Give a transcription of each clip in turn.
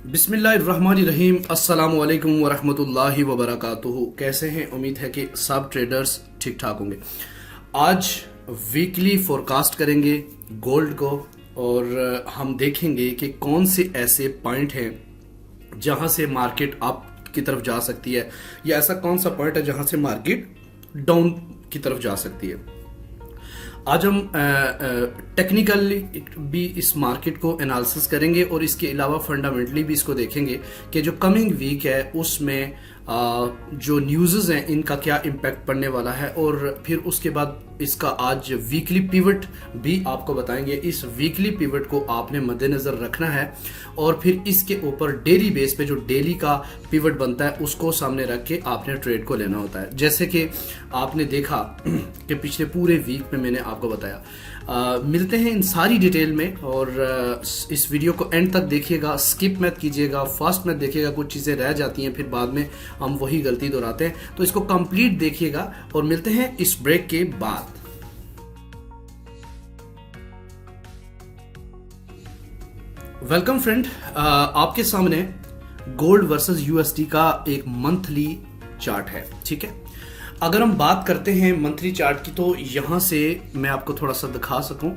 बिस्मिल्लाहिर्रहमानिर्रहीम। अस्सलामु अलैकुम वरहमतुल्लाहि वबरकातुहू। कैसे हैं? उम्मीद है कि सब ट्रेडर्स ठीक ठाक होंगे। आज वीकली फोरकास्ट करेंगे गोल्ड को और हम देखेंगे कि कौन से ऐसे पॉइंट हैं जहां से मार्केट अप की तरफ जा सकती है या ऐसा कौन सा पॉइंट है जहां से मार्केट डाउन की तरफ जा सकती है। आज हम टेक्निकली भी इस मार्केट को एनालिसिस करेंगे और इसके अलावा फंडामेंटली भी इसको देखेंगे कि जो कमिंग वीक है उसमें जो न्यूज़ हैं इनका क्या इम्पैक्ट पड़ने वाला है और फिर उसके बाद इसका आज वीकली पिवट भी आपको बताएंगे। इस वीकली पिवट को आपने मद्देनज़र रखना है और फिर इसके ऊपर डेली बेस पे जो डेली का पिवट बनता है उसको सामने रख के आपने ट्रेड को लेना होता है। जैसे कि आपने देखा कि पिछले पूरे वीक में मैंने आपको बताया। मिलते हैं इन सारी डिटेल में और इस वीडियो को एंड तक देखिएगा, स्किप मत कीजिएगा, फास्ट मत देखिएगा। कुछ चीज़ें रह जाती हैं फिर बाद में हम वही गलती दोहराते हैं, तो इसको कंप्लीट देखिएगा और मिलते हैं इस ब्रेक के बाद। वेलकम फ्रेंड, आपके सामने गोल्ड वर्सेस यूएसडी का एक मंथली चार्ट है। ठीक है, अगर हम बात करते हैं मंथली चार्ट की तो यहां से मैं आपको थोड़ा सा दिखा सकूं।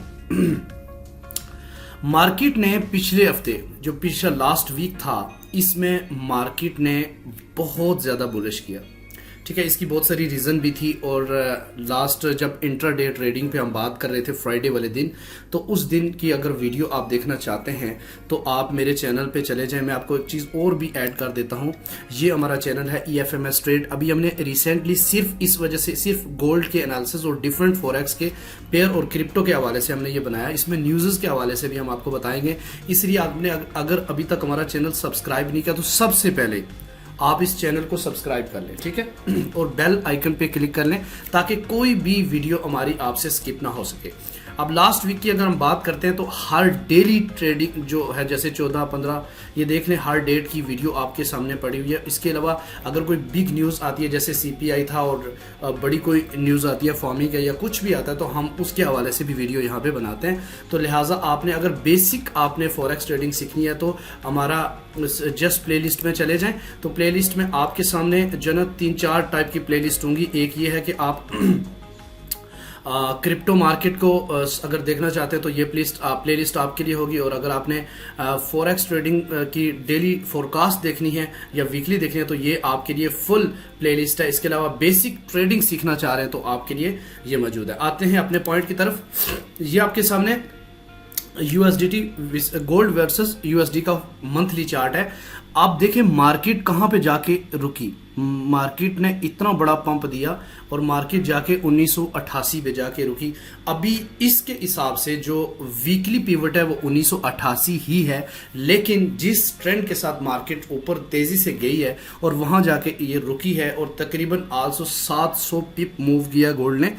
मार्केट ने पिछले हफ्ते जो पिछला लास्ट वीक था इसमें मार्केट ने बहुत ज्यादा बुलिश किया। ठीक है, इसकी बहुत सारी रीज़न भी थी और लास्ट जब इंट्राडे ट्रेडिंग पे हम बात कर रहे थे फ्राइडे वाले दिन, तो उस दिन की अगर वीडियो आप देखना चाहते हैं तो आप मेरे चैनल पे चले जाएं। मैं आपको एक चीज़ और भी ऐड कर देता हूं, ये हमारा चैनल है EFMS ट्रेड। अभी हमने रिसेंटली सिर्फ इस वजह से सिर्फ गोल्ड के एनालिसिस और डिफरेंट फॉरेक्स के पेयर और क्रिप्टो के हवाले से हमने ये बनाया। इसमें न्यूज़ के हवाले से भी हम आपको बताएंगे। इसलिए आपने अगर अभी तक हमारा चैनल सब्सक्राइब नहीं किया तो सबसे पहले आप इस चैनल को सब्सक्राइब कर लें। ठीक है, और बेल आइकन पे क्लिक कर लें ताकि कोई भी वीडियो हमारी आपसे स्किप ना हो सके। अब लास्ट वीक की अगर हम बात करते हैं तो हर डेली ट्रेडिंग जो है, जैसे 14-15 ये देख लें, हर डेट की वीडियो आपके सामने पड़ी हुई है। इसके अलावा अगर कोई बिग न्यूज़ आती है जैसे CPI था और बड़ी कोई न्यूज़ आती है फार्मिंग या कुछ भी आता है तो हम उसके हवाले से भी वीडियो यहाँ पे बनाते हैं। तो लिहाजा आपने अगर बेसिक आपने फॉरेक्स ट्रेडिंग सीखनी है तो हमारा जस्ट प्लेलिस्ट में चले जाएं। तो प्लेलिस्ट में आपके सामने जनरल 3-4 टाइप की प्लेलिस्ट होंगी। एक ये है कि आप क्रिप्टो मार्केट को अगर देखना चाहते हैं तो ये प्लेलिस्ट आपके लिए होगी। और अगर आपने फॉरेक्स ट्रेडिंग की डेली फोरकास्ट देखनी है या वीकली देखनी है तो ये आपके लिए फुल प्लेलिस्ट है। इसके अलावा बेसिक ट्रेडिंग सीखना चाह रहे हैं तो आपके लिए ये मौजूद है। आते हैं अपने पॉइंट की तरफ। ये आपके सामने USDT गोल्ड वर्सेस USD का मंथली चार्ट है। आप देखें मार्केट कहां पे जाके रुकी। मार्केट ने इतना बड़ा पंप दिया और मार्केट जाके 1988 पे जाके रुकी। अभी इसके हिसाब से जो वीकली पिवट है वो 1988 ही है, लेकिन जिस ट्रेंड के साथ मार्केट ऊपर तेजी से गई है और वहां जाके ये रुकी है और तकरीबन 700 पिप मूव किया गोल्ड ने।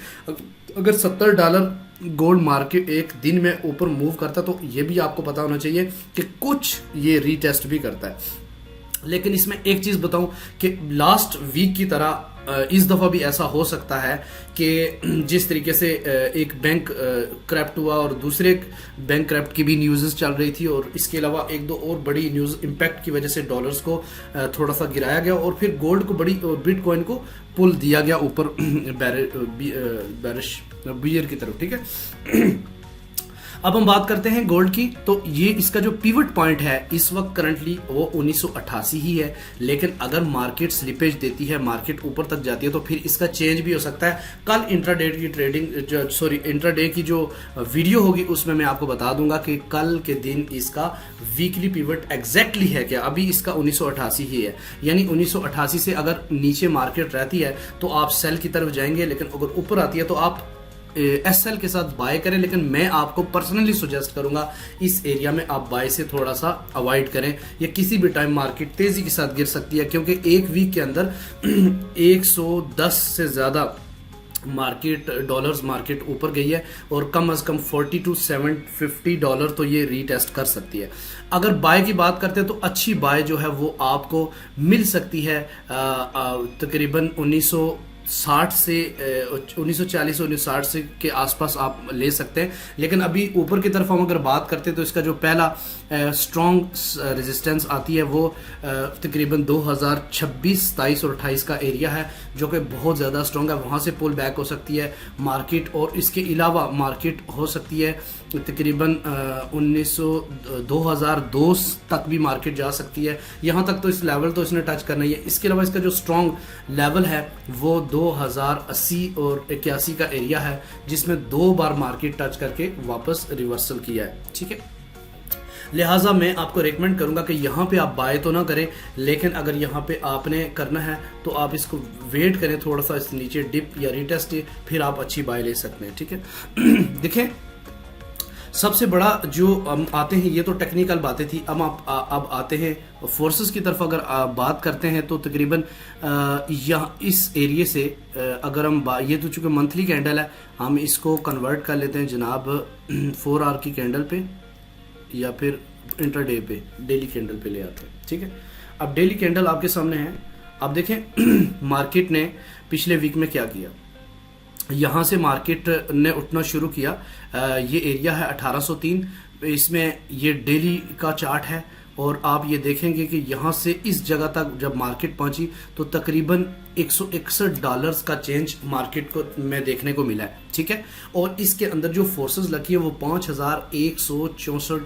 अगर $70 गोल्ड मार्केट एक दिन में ऊपर मूव करता तो ये भी आपको पता होना चाहिए कि कुछ ये रीटेस्ट भी करता है। लेकिन इसमें एक चीज बताऊं कि लास्ट वीक की तरह इस दफा भी ऐसा हो सकता है कि जिस तरीके से एक बैंक क्रैप्ट हुआ और दूसरे बैंक क्रैप्ट की भी न्यूज़ चल रही थी और इसके अलावा एक दो और बड़ी न्यूज़ इम्पैक्ट की वजह से डॉलर्स को थोड़ा सा गिराया गया और फिर गोल्ड को बड़ी और बिटकॉइन को पुल दिया गया ऊपर बियर की तरफ। ठीक है, अब हम बात करते हैं गोल्ड की। तो ये इसका जो पिवट पॉइंट है इस वक्त करंटली वो 1988 ही है, लेकिन अगर मार्केट स्लिपेज देती है, मार्केट ऊपर तक जाती है तो फिर इसका चेंज भी हो सकता है। कल इंट्राडे की जो वीडियो होगी उसमें मैं आपको बता दूंगा कि कल के दिन इसका वीकली पिवट एग्जैक्टली है क्या। अभी इसका 1988 ही है, यानी 1988 से अगर नीचे मार्केट रहती है तो आप सेल की तरफ जाएंगे, लेकिन अगर ऊपर आती है तो आप SL के साथ बाय करें। लेकिन मैं आपको पर्सनली सजेस्ट करूंगा इस एरिया में आप बाय से थोड़ा सा अवॉइड करें। ये किसी भी टाइम मार्केट तेजी के साथ गिर सकती है क्योंकि एक वीक के अंदर 110 से ज्यादा डॉलर्स मार्केट ऊपर गई है और कम से कम $40 to $750 तो ये रीटेस्ट कर सकती है। अगर बाय की बात करते हैं तो अच्छी बाय जो है वो आपको मिल सकती है तकरीबन 1960 से 1940 1960 से के आसपास आप ले सकते हैं। लेकिन अभी ऊपर की तरफ हम अगर बात करते हैं तो इसका जो पहला स्ट्रॉन्ग रेजिस्टेंस आती है वो तकरीबन 2026, 27 और 28 का एरिया है, जो कि बहुत ज़्यादा स्ट्रॉन्ग है। वहाँ से पुल बैक हो सकती है मार्केट, और इसके अलावा मार्केट हो सकती है तकरीबन 2002 तक भी मार्केट जा सकती है। यहाँ तक तो इस लेवल तो इसने टच करना ही है। इसके अलावा इसका जो स्ट्रॉन्ग लेवल है वो 2080 और 81 का एरिया है, जिसमें 2 बार मार्केट टच करके वापस रिवर्सल किया है। ठीक है, लिहाजा मैं आपको रेकमेंड करूंगा कि यहाँ पे आप बाय तो ना करें, लेकिन अगर यहाँ पे आपने करना है तो आप इसको वेट करें थोड़ा सा, इस नीचे डिप या रिटेस्ट, फिर आप अच्छी बाय ले सकते हैं। ठीक है देखें, सबसे बड़ा जो हम आते हैं, ये तो टेक्निकल बातें थी, अब आते हैं फोर्सेस की तरफ। अगर आप बात करते हैं तो तकरीबन यहाँ इस एरिया से अगर हम ये तो चूंकि मंथली कैंडल है, हम इसको कन्वर्ट कर लेते हैं जनाब 4 आवर की कैंडल पे या फिर इंटरडे पे, डेली कैंडल पे ले आते हैं। ठीक है, अब डेली कैंडल आपके सामने है। अब देखें मार्केट ने पिछले वीक में क्या किया। यहाँ से मार्केट ने उठना शुरू किया, ये एरिया है 1803, इसमें ये डेली का चार्ट है, और आप ये देखेंगे कि यहाँ से इस जगह तक जब मार्केट पहुंची तो तकरीबन $161 का चेंज मार्केट को में देखने को मिला है। ठीक है, और इसके अंदर जो फोर्सेस लगी है वो 5164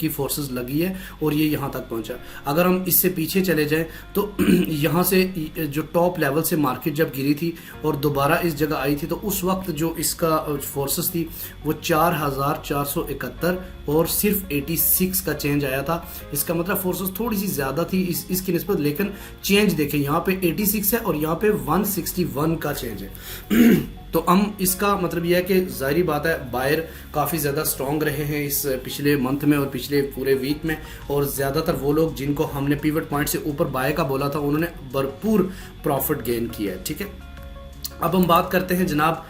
की फोर्सेस लगी है, और ये यहाँ तक पहुंचा। अगर हम इससे पीछे चले जाएं तो यहाँ से जो टॉप लेवल से मार्केट जब गिरी थी और दोबारा इस जगह आई थी, तो उस वक्त जो इसका फोर्सेस थी वो 4471 और सिर्फ 86 का चेंज आया था। इसका मतलब फोर्सेस थोड़ी सी ज़्यादा थी इसकी निस्बत, लेकिन चेंज देखें, यहाँ पे 86 है और यहाँ पे 161 का चेंज है। तो हम इसका मतलब यह है कि जाहिर बात है बायर काफ़ी ज़्यादा स्ट्रॉन्ग रहे हैं इस पिछले मंथ में और पिछले पूरे वीक में, और ज़्यादातर वो लोग जिनको हमने पिवट पॉइंट से ऊपर बाय का बोला था उन्होंने भरपूर प्रॉफिट गेन किया है। ठीक है, अब हम बात करते हैं जनाब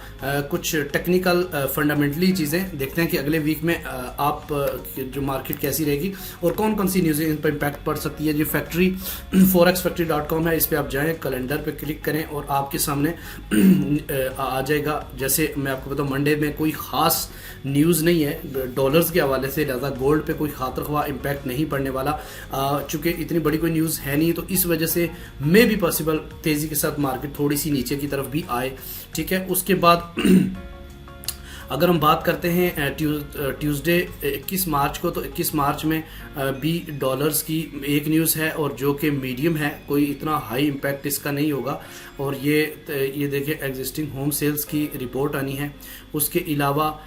कुछ टेक्निकल फंडामेंटली चीज़ें, देखते हैं कि अगले वीक में आप जो मार्केट कैसी रहेगी और कौन कौन सी न्यूज़ें इन पर इम्पैक्ट पड़ सकती है। जो फैक्ट्री forexfactory.com है, इस पर आप जाएं, कैलेंडर पे क्लिक करें और आपके सामने आ जाएगा। जैसे मैं आपको बताऊँ, मंडे में कोई ख़ास न्यूज़ नहीं है डॉलर्स के हवाले से, लिहाजा गोल्ड पे कोई खातर ख्वाह इम्पैक्ट नहीं पड़ने वाला, चूँकि इतनी बड़ी कोई न्यूज़ है नहीं, तो इस वजह से मे भी पॉसिबल तेज़ी के साथ मार्केट थोड़ी सी नीचे की तरफ भी आए। ठीक है, उसके बाद अगर हम बात करते हैं ट्यूसडे 21 मार्च को, तो 21 मार्च में भी डॉलर्स की एक न्यूज़ है और जो कि मीडियम है, कोई इतना हाई इम्पैक्ट इसका नहीं होगा। और ये देखिए एग्जिस्टिंग होम सेल्स की रिपोर्ट आनी है। उसके अलावा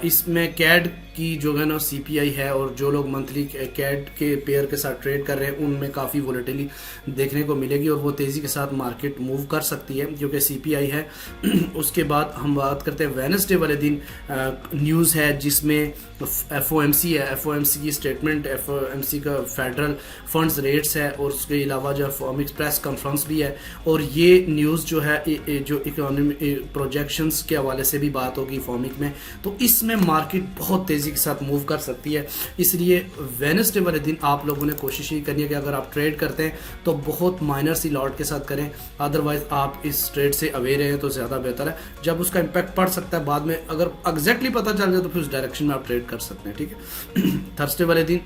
इसमें कैड की जो है ना सीपीआई है, और जो लोग मंथली कैड के पेयर के साथ ट्रेड कर रहे हैं उनमें काफ़ी वोलेटिलिटी देखने को मिलेगी और वो तेज़ी के साथ मार्केट मूव कर सकती है क्योंकि सीपीआई है। उसके बाद हम बात करते हैं वेडनेसडे वाले दिन न्यूज़ है जिसमें एफओएमसी है, एफओएमसी की स्टेटमेंट, एफओएमसी का फेडरल फंड्स रेट्स है, और उसके अलावा जो फॉर्मिक्स प्रेस कॉन्फ्रेंस भी है। और ये न्यूज़ जो है जो इकोनॉमी प्रोजेक्शंस के हवाले से भी बात होगी फॉर्मिक में, तो इसमें मार्केट बहुत तेज़ी के साथ मूव कर सकती है। इसलिए वेडनेसडे वाले दिन आप लोगों ने कोशिश ही करनी है कि अगर आप ट्रेड करते हैं तो बहुत माइनर सी लॉट के साथ करें, अदरवाइज आप इस ट्रेड से अवेयर रहें तो ज़्यादा बेहतर है। जब उसका इम्पैक्ट पड़ सकता है बाद में, अगर एग्जैक्टली पता चल जाए तो फिर उस डायरेक्शन में आप ट्रेड कर सकते हैं। ठीक है, थर्सडे वाले दिन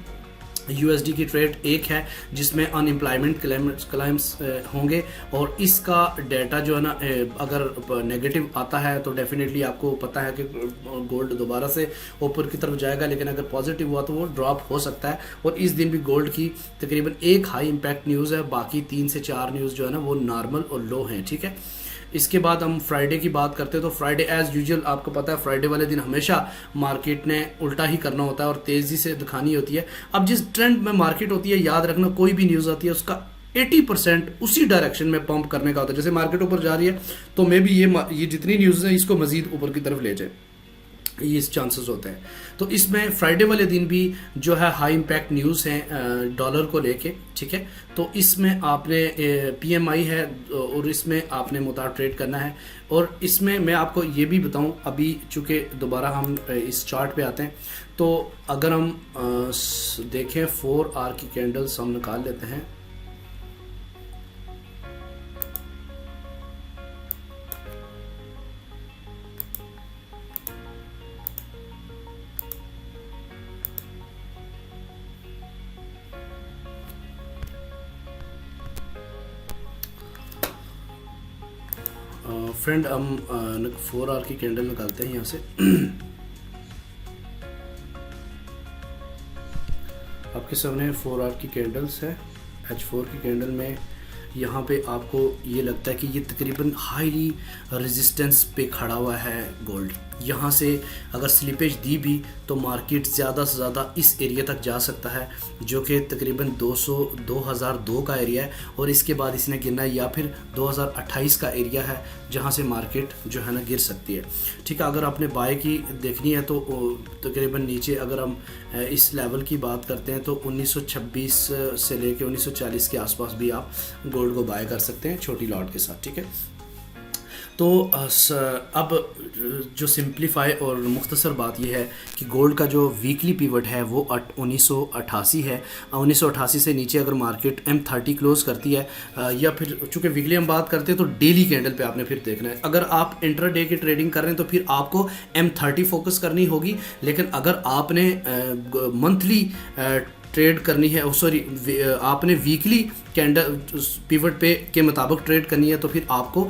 यूएसडी की ट्रेड एक है जिसमें अनएम्प्लॉयमेंट क्लेम्स होंगे, और इसका डेटा जो है ना अगर नेगेटिव आता है तो डेफिनेटली आपको पता है कि गोल्ड दोबारा से ऊपर की तरफ जाएगा, लेकिन अगर पॉजिटिव हुआ तो वो ड्रॉप हो सकता है। और इस दिन भी गोल्ड की तकरीबन एक हाई इम्पैक्ट न्यूज़ है, बाकी 3 से 4 न्यूज़ जो है ना वो नॉर्मल और लो हैं। ठीक है, इसके बाद हम फ्राइडे की बात करते हैं तो फ्राइडे एज यूजुअल आपको पता है फ्राइडे वाले दिन हमेशा मार्केट ने उल्टा ही करना होता है और तेज़ी से दिखानी होती है। अब जिस ट्रेंड में मार्केट होती है, याद रखना कोई भी न्यूज़ आती है उसका 80% उसी डायरेक्शन में पंप करने का होता है। जैसे मार्केट ऊपर जा रही है तो मे भी ये जितनी न्यूज़ है इसको मजीद ऊपर की तरफ ले जाए, ये चांसेस होते हैं। तो इसमें फ्राइडे वाले दिन भी जो है हाई इम्पैक्ट न्यूज़ हैं डॉलर को लेके। ठीक है, तो इसमें आपने पीएमआई है और इसमें आपने मुताबिक ट्रेड करना है। और इसमें मैं आपको ये भी बताऊं, अभी चूँकि दोबारा हम इस चार्ट पे आते हैं, तो अगर हम देखें 4 आवर की कैंडल्स हम निकाल लेते हैं। फ्रेंड हम 4 आवर की कैंडल निकालते हैं यहाँ से। आपके सामने 4 आवर की कैंडल्स है। H4 की कैंडल में यहाँ पे आपको ये लगता है कि ये तकरीबन हाईली रेजिस्टेंस पे खड़ा हुआ है गोल्ड। यहाँ से अगर स्लिपेज दी भी तो मार्केट ज़्यादा से ज़्यादा इस एरिया तक जा सकता है, जो कि तकरीबन 2002 का एरिया है, और इसके बाद इसने गिरना है, या फिर 2028 का एरिया है जहाँ से मार्केट जो है ना गिर सकती है। ठीक है, अगर आपने बाय की देखनी है तो तकरीबन नीचे अगर हम इस लेवल की बात करते हैं तो 1926 से लेके 1940 के आसपास भी आप गोल्ड को बाय कर सकते हैं छोटी लॉट के साथ। ठीक है, तो अब जो सिंप्लीफाई और मुख्तसर बात यह है कि गोल्ड का जो वीकली पिवट है वो 1988 है। 1988 से नीचे अगर मार्केट M30 क्लोज करती है, या फिर चूँकि वीकली हम बात करते हैं तो डेली कैंडल पे आपने फिर देखना है। अगर आप इंट्राडे की ट्रेडिंग कर रहे हैं तो फिर आपको M30 फोकस करनी होगी, लेकिन अगर आपने मंथली ट्रेड करनी है, सॉरी आपने वीकली कैंडल पिवट पे के मुताबिक ट्रेड करनी है तो फिर आपको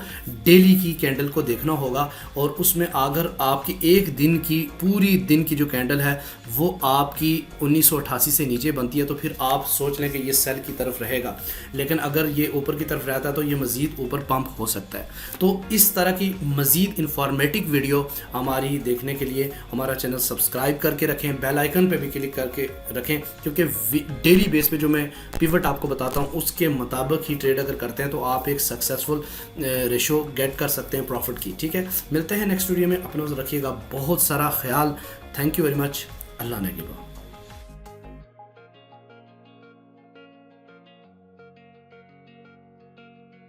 डेली की कैंडल को देखना होगा। और उसमें अगर आपकी एक दिन की पूरी दिन की जो कैंडल है वो आपकी 1988 से नीचे बनती है तो फिर आप सोच लें कि ये सेल की तरफ रहेगा, लेकिन अगर ये ऊपर की तरफ रहता है तो ये मज़ीद ऊपर पंप हो सकता है। तो इस तरह की मज़ीद इंफॉर्मेटिव वीडियो हमारी देखने के लिए हमारा चैनल सब्सक्राइब करके रखें, बेल आइकन पे भी क्लिक करके रखें, क्योंकि डेली बेस पे जो मैं पिवट आपको बताता हूँ उसके मुताबिक ही ट्रेड अगर करते हैं तो आप एक सक्सेसफुल रेशो गेट कर सकते हैं प्रॉफिट की। ठीक है, मिलते हैं नेक्स्ट वीडियो में। अपना रखिएगा बहुत सारा ख्याल। Thank you very much. Allah ने